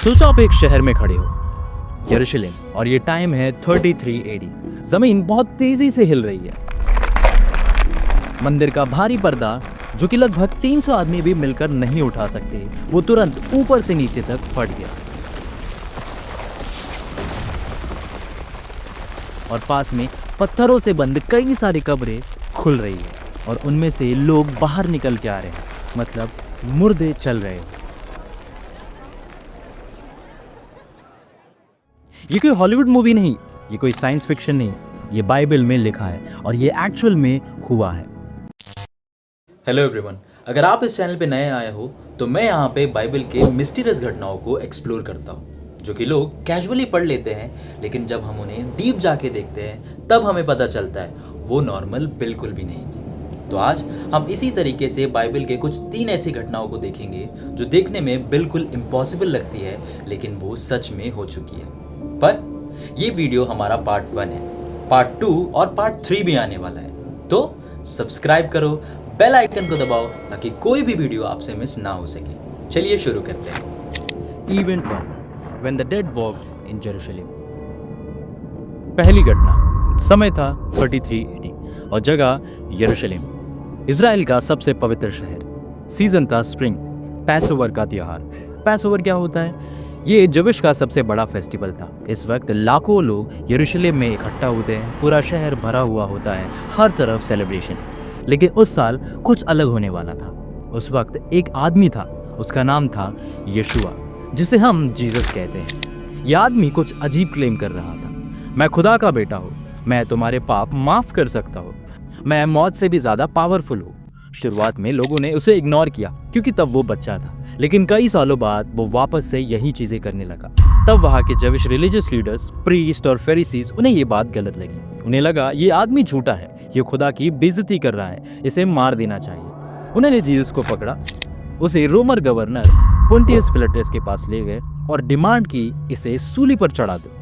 सोचो आप एक शहर में खड़े हो, यरूशलेम, और ये टाइम है 33 AD। जमीन बहुत तेजी से हिल रही है। मंदिर का भारी पर्दा, जो कि लगभग 300 आदमी भी मिलकर नहीं उठा सकते, वो तुरंत ऊपर से नीचे तक फट गया। और पास में पत्थरों से बंद कई सारी कब्रें खुल रही है और उनमें से लोग बाहर निकल के आ रहे हैं, मतलब मुर्दे चल रहे हैं। ये कोई हॉलीवुड मूवी नहीं, ये कोई साइंस फिक्शन नहीं, ये बाइबल में लिखा है और ये एक्चुअल में हुआ है। हेलो एवरीवन, अगर आप इस चैनल पे नए आए हो तो मैं यहाँ पे बाइबल के मिस्टीरियस घटनाओं को एक्सप्लोर करता हूँ, जो कि लोग कैजुअली पढ़ लेते हैं, लेकिन जब हम उन्हें डीप जाके देखते हैं तब हमें पता चलता है वो नॉर्मल बिल्कुल भी नहीं थी। तो आज हम इसी तरीके से बाइबल के कुछ 3 ऐसी घटनाओं को देखेंगे जो देखने में बिल्कुल इम्पॉसिबल लगती है, लेकिन वो सच में हो चुकी है। पर ये वीडियो हमारा पार्ट 1 है, पार्ट 2 और पार्ट 3 भी आने वाला है। तो सब्सक्राइब करो, बेल आइकन को दबाओ ताकि कोई भी वीडियो आपसे मिस ना हो सके। चलिए शुरू करते हैं। Event 1, when the dead walked in Jerusalem. पहली घटना, समय था 33 AD और जगह यरूशलेम, इजराइल का सबसे पवित्र शहर। सीजन था स्प्रिंग, पैसओवर का त्योहार। पैसओवर क्या होता है? ये जविश का सबसे बड़ा फेस्टिवल था। इस वक्त लाखों लोग यरूशलेम में इकट्ठा होते हैं, पूरा शहर भरा हुआ होता है, हर तरफ सेलिब्रेशन। लेकिन उस साल कुछ अलग होने वाला था। उस वक्त एक आदमी था, उसका नाम था यीशुआ, जिसे हम जीसस कहते हैं। यह आदमी कुछ अजीब क्लेम कर रहा था। मैं खुदा का बेटा हूँ, मैं तुम्हारे पाप माफ कर सकता हूँ, मैं मौत से भी ज्यादा पावरफुल हूँ। शुरुआत में लोगों ने उसे इग्नोर किया क्योंकि तब वो बच्चा था, लेकिन कई सालों बाद वो वापस से यही चीजें करने लगा। तब वहाँ के जविश रिलीजियस लीडर्स, प्रीस्ट और फेरिसीज, उन्हें ये बात गलत लगी। उन्हें लगा ये आदमी झूठा है, ये खुदा की बेइज्जती कर रहा है, इसे मार देना चाहिए। उन्होंने जीसस को पकड़ा, उसे रोमन गवर्नर पुंटियस पिलाटस के पास ले गए और डिमांड की इसे सूली पर चढ़ा दो।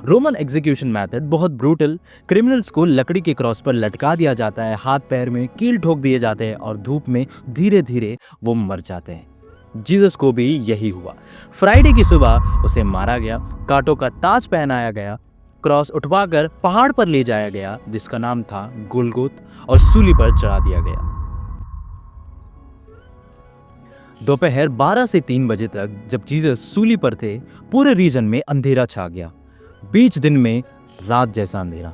रोमन एग्जीक्यूशन मेथड बहुत ब्रूटल। क्रिमिनल्स को लकड़ी के क्रॉस पर लटका दिया जाता है, हाथ पैर में कील ठोक दिए जाते हैं और धूप में धीरे धीरे वो मर जाते हैं। जीसस को भी यही हुआ। फ्राइडे की सुबह उसे मारा गया, कांटों का ताज पहनाया गया, क्रॉस उठवाकर पहाड़ पर ले जाया गया जिसका नाम था गोलगोत, और सूली पर चढ़ा दिया गया। दोपहर 12 से 3 बजे तक जब जीसस सूली पर थे, पूरे रीजन में अंधेरा छा गया, बीच दिन में रात जैसा अंधेरा।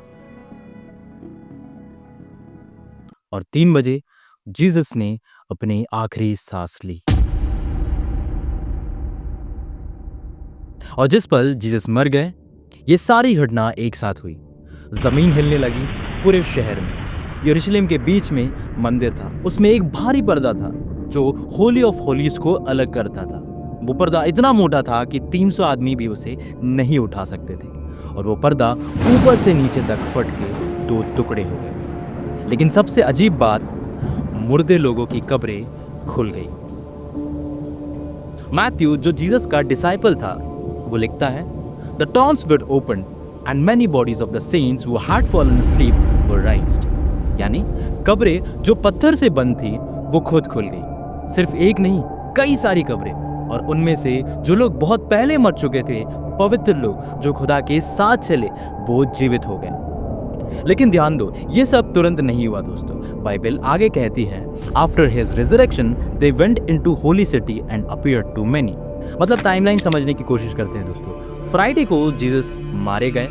और 3 बजे जीसस ने अपनी आखिरी सांस ली। और जिस पल जीसस मर गए, ये सारी घटना एक साथ हुई। जमीन हिलने लगी पूरे शहर में। यरूशलेम के बीच में मंदिर था, उसमें एक भारी पर्दा था जो होली ऑफ होलीज को अलग करता था। वो पर्दा इतना मोटा था कि 300 आदमी भी उसे नहीं उठा सकते थे, और वो पर्दा ऊपर से नीचे तक फट के 2 टुकड़े हो गए। लेकिन सबसे अजीब बात, मुर्दे लोगों की कब्रें खुल गई। मैथ्यू, जो जीसस का डिसाइपल था, वो लिखता है, the tombs were opened and many bodies of the saints who had fallen asleep वर राइज्ड। यानी कब्रें जो पत्थर से बंद थी वो खुद खुल गई। सिर्फ एक नहीं, कई सारी कब्रें, और उनमें से जो लोग बहुत पहले मर चुके थे, पवित्र लोग जो खुदा के साथ चले, वो जीवित हो गए। लेकिन ध्यान दो, ये सब तुरंत नहीं हुआ दोस्तों। बाइबल आगे कहती है, after his resurrection they went into holy city and appeared to many. मतलब टाइमलाइन समझने की कोशिश करते हैं दोस्तों। फ्राइडे को जीसस मारे गए,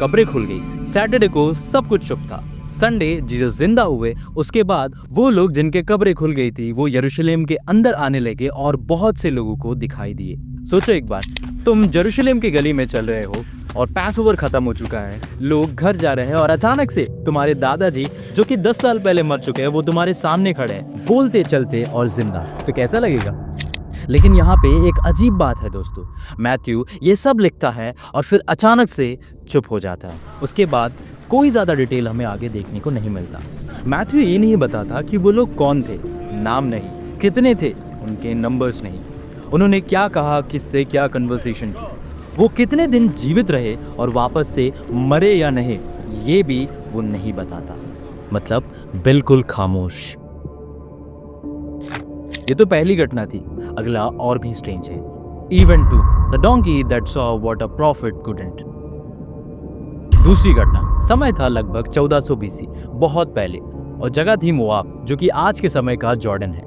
कब्रें खुल गई। सैटरडे को सब कुछ चुप था। संडे जीसस जिंदा हुए। उसके बाद वो लोग जिनके कब्रें खुल गई थी, वो यरूशलेम के अंदर आने लगे और बहुत से लोगों को दिखाई दिए। सोचो एक बार, तुम यरूशलेम की गली में चल रहे हो और पैसओवर खत्म हो चुका है, लोग घर जा रहे हैं, और अचानक से तुम्हारे दादाजी, जो कि 10 साल पहले मर चुके हैं, वो तुम्हारे सामने खड़े हैं, बोलते चलते और जिंदा। तो कैसा लगेगा? लेकिन यहाँ पे एक अजीब बात है दोस्तों। मैथ्यू ये सब लिखता है और फिर अचानक से चुप हो जाता है। उसके बाद कोई ज़्यादा डिटेल हमें आगे देखने को नहीं मिलता। मैथ्यू ये नहीं बताता कि वो लोग कौन थे, नाम नहीं, कितने थे, उनके नंबर्स नहीं, उन्होंने क्या कहा, किससे क्या कन्वर्सेशन की, वो कितने दिन जीवित रहे और वापस से मरे या नहीं, ये भी वो नहीं बताता। मतलब बिल्कुल खामोश। ये तो पहली घटना थी, अगला और भी स्ट्रेंज है। Event 2, the donkey that saw what a profit couldn't. दूसरी घटना, समय था लगभग 1400 बीसी, बहुत पहले, और जगह थी मोआब, जो कि आज के समय का जॉर्डन है।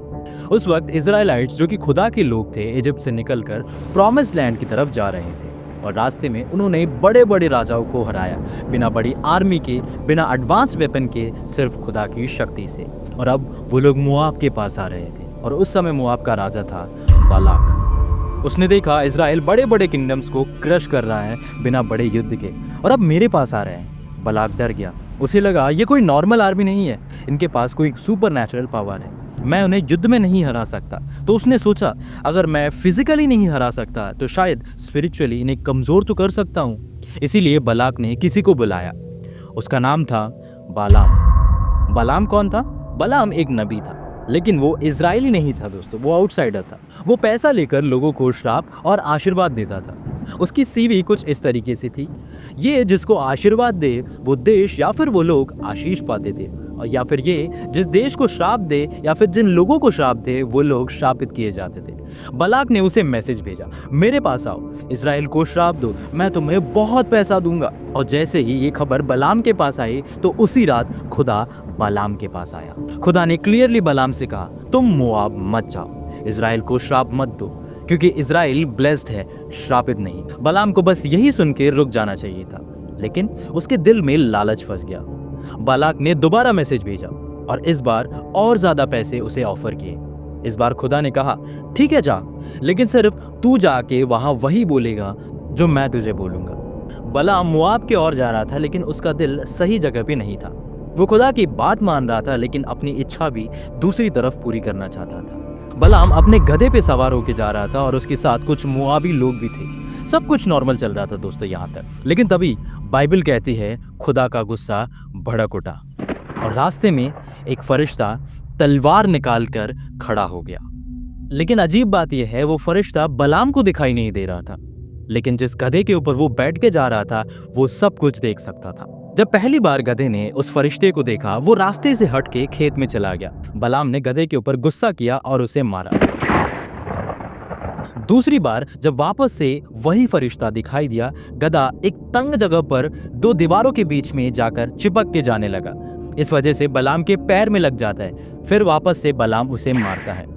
उस वक्त इजराइलाइट्स, जो कि खुदा के लोग थे, इजिप्ट से निकलकर प्रॉमिस्ड लैंड की तरफ जा रहे थे, और रास्ते में उन्होंने बड़े बड़े राजाओं को हराया, बिना बड़ी आर्मी के, बिना एडवांस वेपन के, सिर्फ खुदा की शक्ति से। और अब वो लोग मोआब के पास आ रहे थे, और उस समय मोआब का राजा था बालाक। उसने देखा इजराइल बड़े बड़े किंगडम्स को क्रश कर रहा है बिना बड़े युद्ध के, और अब मेरे पास आ रहे हैं। बालाक डर गया, उसे लगा ये कोई नॉर्मल आर्मी नहीं है, इनके पास कोई सुपर नेचुरल पावर है, मैं उन्हें युद्ध में नहीं हरा सकता। तो उसने सोचा, अगर मैं फिजिकली नहीं हरा सकता तो शायद स्पिरिचुअली इन्हें कमज़ोर तो कर सकता हूँ। इसीलिए बालाक ने किसी को बुलाया, उसका नाम था बालाम। बालाम कौन था? बालाम एक नबी था, लेकिन वो इजरायली नहीं था दोस्तों, वो आउटसाइडर था। वो पैसा लेकर लोगों को श्राप और आशीर्वाद देता था। उसकी सीवी कुछ इस तरीके से थी, ये जिसको आशीर्वाद दे वो देश या फिर वो लोग आशीष पाते थे, और या फिर ये जिस देश को श्राप दे या फिर जिन लोगों को श्राप दे वो लोग श्रापित किए जाते थे। बालाक ने उसे मैसेज भेजा, मेरे पास आओ, इजराइल को श्राप दो, मैं तुम्हें बहुत पैसा दूंगा। और जैसे ही ये खबर बालाम के पास आई तो उसी रात खुदा बालाम के पास आया। खुदा ने क्लियरली बालाम से कहा, तुम मोआब मत जाओ, इजराइल को श्राप मत दो, क्योंकि इजराइल ब्लेस्ड है, श्रापित नहीं। बालाम को बस यही सुन के रुक जाना चाहिए था, लेकिन उसके दिल में लालच फंस गया। बालाक ने दोबारा मैसेज भेजा, और इस बार और ज्यादा पैसे उसे ऑफर किए। इस बार खुदा ने कहा, ठीक है जा, लेकिन सिर्फ तू जाके वहां वही बोलेगा जो मैं तुझे बोलूंगा। बालाम मोआब की ओर जा रहा था, लेकिन उसका दिल सही जगह पे नहीं था। वो खुदा की बात मान रहा था, लेकिन अपनी इच्छा भी दूसरी तरफ पूरी करना चाहता था। बालाम अपने गधे पे सवार होकर जा रहा था, और उसके साथ कुछ मोआबी लोग भी थे। सब कुछ नॉर्मल चल रहा था दोस्तों यहाँ तक, लेकिन तभी बाइबल कहती है खुदा का गुस्सा भड़क उठा, और रास्ते में एक फरिश्ता तलवार निकाल कर खड़ा हो गया। लेकिन अजीब बात यह है, वो फरिश्ता बालाम को दिखाई नहीं दे रहा था, लेकिन जिस गधे के ऊपर वो बैठ के जा रहा था वो सब कुछ देख सकता था। जब पहली बार गधे ने उस फरिश्ते को देखा, वो रास्ते से हट के खेत में चला गया। बालाम ने गधे के ऊपर गुस्सा किया और उसे मारा। दूसरी बार जब वापस से वही फरिश्ता दिखाई दिया, गधा एक तंग जगह पर दो दीवारों के बीच में जाकर चिपक के जाने लगा। इस वजह से बालाम के पैर में लग जाता है, फिर वापस से बालाम उसे मारता है।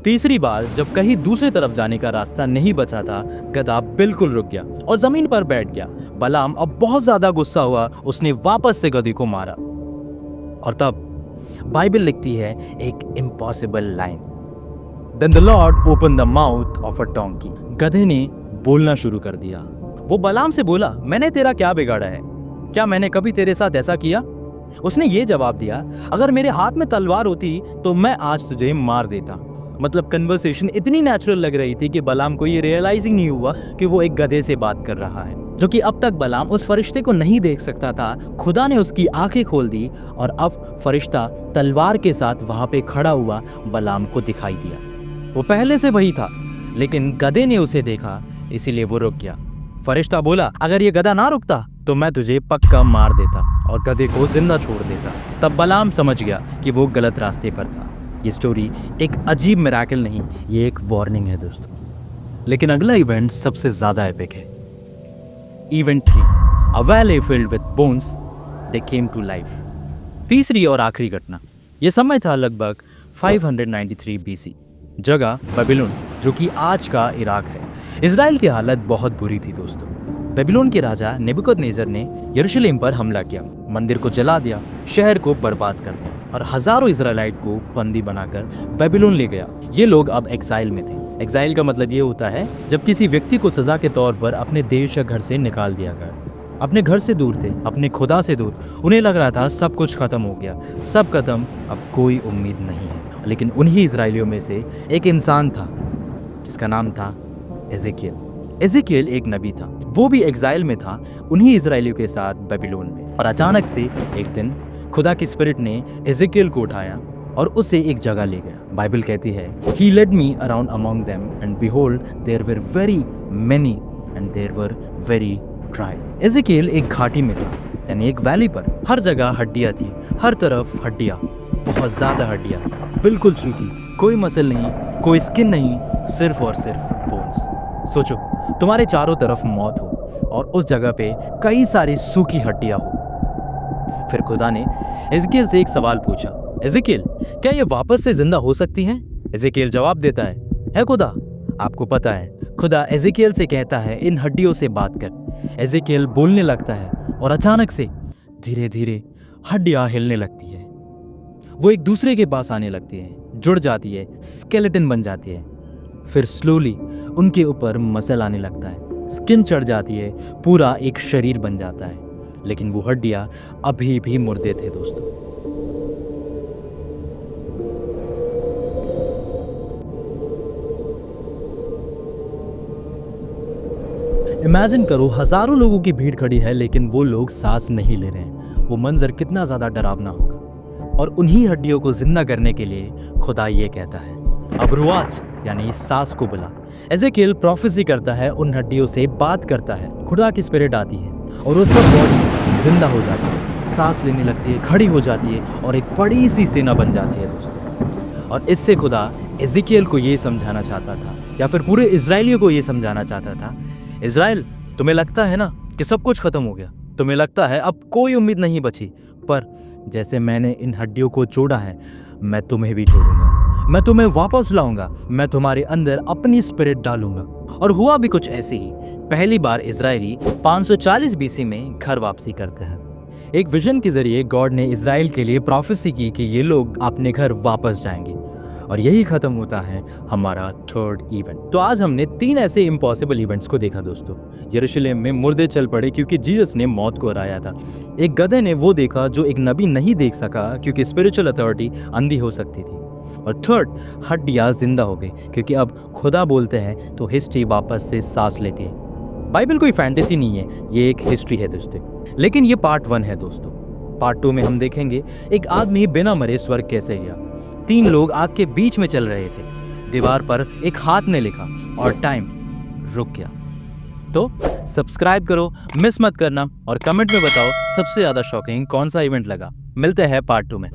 तीसरी बार जब कहीं दूसरी तरफ जाने का रास्ता नहीं बचा था, गधा बिल्कुल रुक गया और जमीन पर बैठ गया। बालाम अब बहुत ज्यादा गुस्सा हुआ, उसने वापस से गधे को मारा। और तब बाइबल लिखती है एक impossible line, Then the Lord opened the mouth of a donkey. गधे ने बोलना शुरू कर दिया। वो बालाम से बोला, मैंने तेरा क्या बिगाड़ा है? क्या मैंने कभी तेरे साथ ऐसा किया? उसने ये जवाब दिया, अगर मेरे हाथ में तलवार होती तो मैं आज तुझे मार देता। मतलब कन्वर्सेशन इतनी नेचुरल लग रही थी कि बालाम को ये रियलाइजिंग नहीं हुआ कि वो एक गधे से बात कर रहा है, जो कि अब तक बालाम उस फरिश्ते को नहीं देख सकता था। खुदा ने उसकी आंखें खोल दी और अब फरिश्ता तलवार के साथ वहां पे खड़ा हुआ बालाम को दिखाई दिया। वो पहले से वही था, लेकिन गधे ने उसे देखा, इसीलिए वो रुक गया। फरिश्ता बोला, अगर ये गधा ना रुकता तो मैं तुझे पक्का मार देता और गधे को जिंदा छोड़ देता। तब बालाम समझ गया कि वो गलत रास्ते पर था। ये स्टोरी एक अजीब मिरेकल नहीं, ये एक वार्निंग है दोस्तों। लेकिन अगला इवेंट सबसे ज्यादा एपिक है। Event 3, a valley filled with bones they came to life. तीसरी और आखिरी घटना, यह समय था लगभग 593 बीसी। जगह बेबीलोन, जो कि आज का इराक है। इजराइल की हालत बहुत बुरी थी दोस्तों। बेबीलोन के राजा नेबुकदनेस्सर ने यरूशलेम पर हमला किया, मंदिर को जला दिया, शहर को बर्बाद कर दिया और हजारों इजराइलाइट को बंदी बनाकर बेबीलोन ले गया। ये लोग अब एक्साइल में थे। एक्साइल का मतलब ये होता है जब किसी व्यक्ति को सजा के तौर पर अपने देश या घर से निकाल दिया गया। अपने घर से दूर थे, अपने खुदा से दूर। उन्हें लग रहा था सब कुछ खत्म हो गया, सब खत्म, अब कोई उम्मीद नहीं है। लेकिन उन्हीं इजराइलियों में से एक इंसान था जिसका नाम था एजेकियल। एजेकियल एक नबी था, वो भी एक्साइल में था, उन्हीं इजराइलियों के साथ बेबीलोन में। और अचानक से एक दिन खुदा की स्पिरिट ने एजेकियल को उठाया और उसे एक जगह ले गया। बाइबल कहती है, He led me around among them and behold there were very many and there were very dry। Ezekiel एक घाटी में था, यानी एक वैली पर। हर जगह हड्डियां थी, हर तरफ हड्डियां, बहुत ज्यादा हड्डियां, बिल्कुल सूखी, कोई मसल नहीं, कोई स्किन नहीं, सिर्फ और सिर्फ बोन्स। सोचो, तुम्हारे चारों तरफ मौत हो और उस जगह पे कई सारी सूखी हड्डियां हो। फिर खुदा ने एज़ेकियल से एक सवाल पूछा, एज़ेकियल, क्या ये वापस से जिंदा हो सकती हैं? एज़ेकियल जवाब देता है खुदा। आपको पता है, खुदा एज़ेकियल से कहता है इन हड्डियों से बात कर। एज़ेकियल बोलने लगता है और अचानक से धीरे धीरे हड्डियां हिलने लगती है। वो एक दूसरे के पास आने लगती है, जुड़ जाती है, स्केलेटन बन जाती है। फिर स्लोली उनके ऊपर मसल आने लगता है, स्किन चढ़ जाती है, पूरा एक शरीर बन जाता है। लेकिन वो हड्डियां अभी भी मुर्दे थे दोस्तों। इमेजिन करो, हजारों लोगों की भीड़ खड़ी है लेकिन वो लोग सांस नहीं ले रहे हैं। वो मंजर कितना ज्यादा डरावना होगा। और उन्हीं हड्डियों को जिंदा करने के लिए खुदा ये कहता है, अब रुआज यानी सांस को बुला। एज़ेकियल प्रोफेसी करता है, उन हड्डियों से बात करता है। खुदा की स्पिरिट आती है और वो सब बॉडी जिंदा हो जाती है, सांस लेने लगती है, खड़ी हो जाती है और एक बड़ी सी सेना बन जाती है दोस्तों। और इससे खुदा एज़ेकियल को ये समझाना चाहता था, या फिर पूरे इजराइलियों को ये समझाना चाहता था, इजराइल, तुम्हें लगता है ना कि सब कुछ खत्म हो गया, तुम्हें लगता है अब कोई उम्मीद नहीं बची, पर जैसे मैंने इन हड्डियों को जोड़ा है, मैं तुम्हें भी जोड़ूंगा, मैं तुम्हें वापस लाऊंगा, मैं तुम्हारे अंदर अपनी स्पिरिट डालूंगा। और हुआ भी कुछ ऐसे ही। पहली बार इजरायली 540 बीसी में घर वापसी करते हैं। एक विजन के जरिए गॉड ने इजराइल के लिए प्रोफेसी की कि ये लोग अपने घर वापस जाएंगे। और यही खत्म होता है हमारा थर्ड इवेंट। तो आज हमने 3 ऐसे इम्पॉसिबल इवेंट्स को देखा दोस्तों। यरूशलेम में मुर्दे चल पड़े क्योंकि जीसस ने मौत को हराया था। एक गधे ने वो देखा जो एक नबी नहीं देख सका क्योंकि स्पिरिचुअल अथॉरिटी अंधी हो सकती थी। और थर्ड, हड्डियां जिंदा हो गई क्योंकि अब खुदा बोलते हैं तो हिस्ट्री वापस से सांस लेती है। बाइबल कोई फैंटेसी नहीं है, ये एक हिस्ट्री है दोस्तों। लेकिन ये पार्ट 1 है दोस्तों। पार्ट 2 में हम देखेंगे एक आदमी बिना मरे स्वर्ग कैसे गया। 3 लोग आग के बीच में चल रहे थे, दीवार पर एक हाथ ने लिखा और टाइम रुक गया। तो सब्सक्राइब करो, मिस मत करना और कमेंट में बताओ सबसे ज्यादा शॉकिंग कौन सा इवेंट लगा। मिलते हैं पार्ट 2 में।